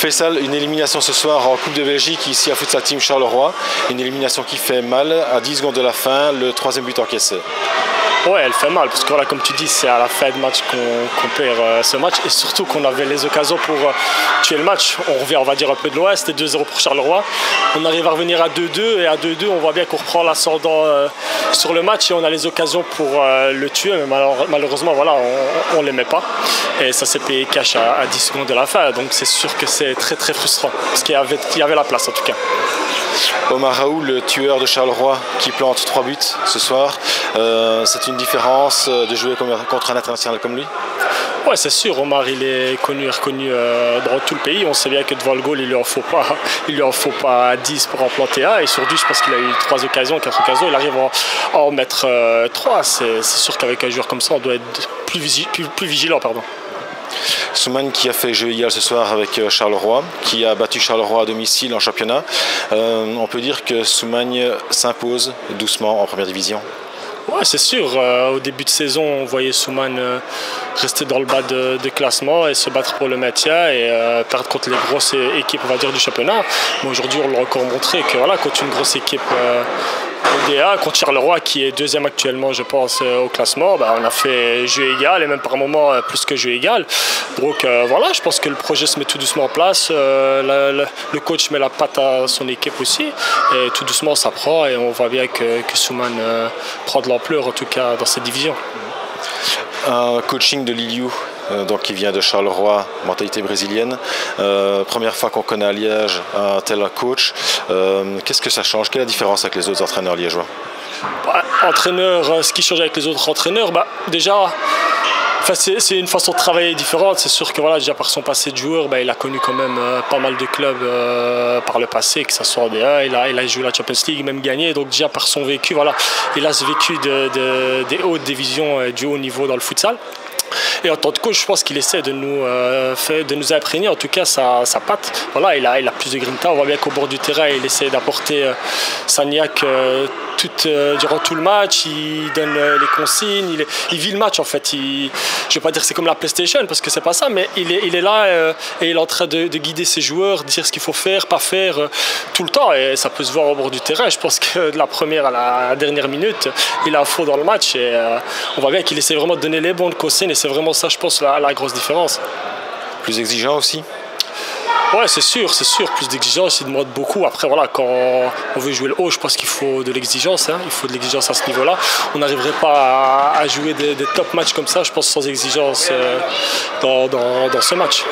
Faisal, une élimination ce soir en Coupe de Belgique ici à Futsal Team Charleroi. Une élimination qui fait mal à 10 secondes de la fin, le troisième but encaissé. Ouais, elle fait mal parce que voilà, comme tu dis, c'est à la fin de match qu'on perd ce match et surtout qu'on avait les occasions pour tuer le match. On revient, on va dire, un peu de loin, c'était 2-0 pour Charleroi. On arrive à revenir à 2-2 et à 2-2, on voit bien qu'on reprend l'ascendant sur le match et on a les occasions pour le tuer, mais malheureusement, voilà, on ne les met pas. Et ça s'est payé cash à 10 secondes de la fin, donc c'est sûr que c'est très très frustrant parce qu'il y avait la place en tout cas. Omar Raoult, le tueur de Charleroi, qui plante 3 buts ce soir. C'est une différence de jouer contre un international comme lui? Ouais, c'est sûr. Omar, il est connu et reconnu dans tout le pays. On sait bien que devant le goal, il lui en faut pas 10 pour en planter un. Et sur 10, je pense qu'il a eu 3 occasions, 4 occasions. Il arrive à en mettre 3. C'est sûr qu'avec un joueur comme ça, on doit être plus vigilant. Pardon. Soumagne qui a fait jeu égal ce soir avec Charleroi, qui a battu Charleroi à domicile en championnat. On peut dire que Soumagne s'impose doucement en première division. Ouais, c'est sûr. Au début de saison, on voyait Soumagne rester dans le bas de classement et se battre pour le maintien et perdre contre les grosses équipes, on va dire, du championnat. Mais aujourd'hui, on l'a encore montré que voilà, contre une grosse équipe ODA, contre Charleroi qui est deuxième actuellement, je pense, au classement, on a fait jeu égal et même par moments plus que jeu égal. Donc voilà, je pense que le projet se met tout doucement en place. Le coach met la patte à son équipe aussi et tout doucement ça prend et on voit bien que Soumagne prend de l'ampleur en tout cas dans cette division. Un coaching de Liliou, donc qui vient de Charleroi, mentalité brésilienne. Première fois qu'on connaît à Liège un tel coach. Qu'est-ce que ça change? Quelle est la différence avec les autres entraîneurs liégeois? Ce qui change avec les autres entraîneurs, déjà, c'est une façon de travailler différente. C'est sûr que voilà, déjà par son passé de joueur, il a connu quand même pas mal de clubs par le passé, que ce soit en D1, il a joué la Champions League, même gagné. Donc déjà par son vécu, voilà, il a ce vécu des hautes divisions, du haut niveau dans le futsal. Et en tant que coach, je pense qu'il essaie de nous imprégner, en tout cas sa patte. Voilà, il a plus de grinta. On voit bien qu'au bord du terrain, il essaie d'apporter sa niaque durant tout le match. Il donne les consignes, il vit le match en fait. Je ne vais pas dire que c'est comme la PlayStation parce que c'est pas ça, mais il est là et il est en train de guider ses joueurs, dire ce qu'il faut faire, pas faire tout le temps. Et ça peut se voir au bord du terrain. Je pense que de la première à la dernière minute, il est à fond dans le match et on voit bien qu'il essaie vraiment de donner les bons consignes. C'est vraiment ça, je pense, la grosse différence. Plus exigeant aussi? Ouais, c'est sûr, plus d'exigence, il demande beaucoup. Après, voilà, quand on veut jouer le haut, je pense qu'il faut de l'exigence, il faut de l'exigence à ce niveau-là. On n'arriverait pas à jouer des top matchs comme ça, je pense, sans exigence dans ce match.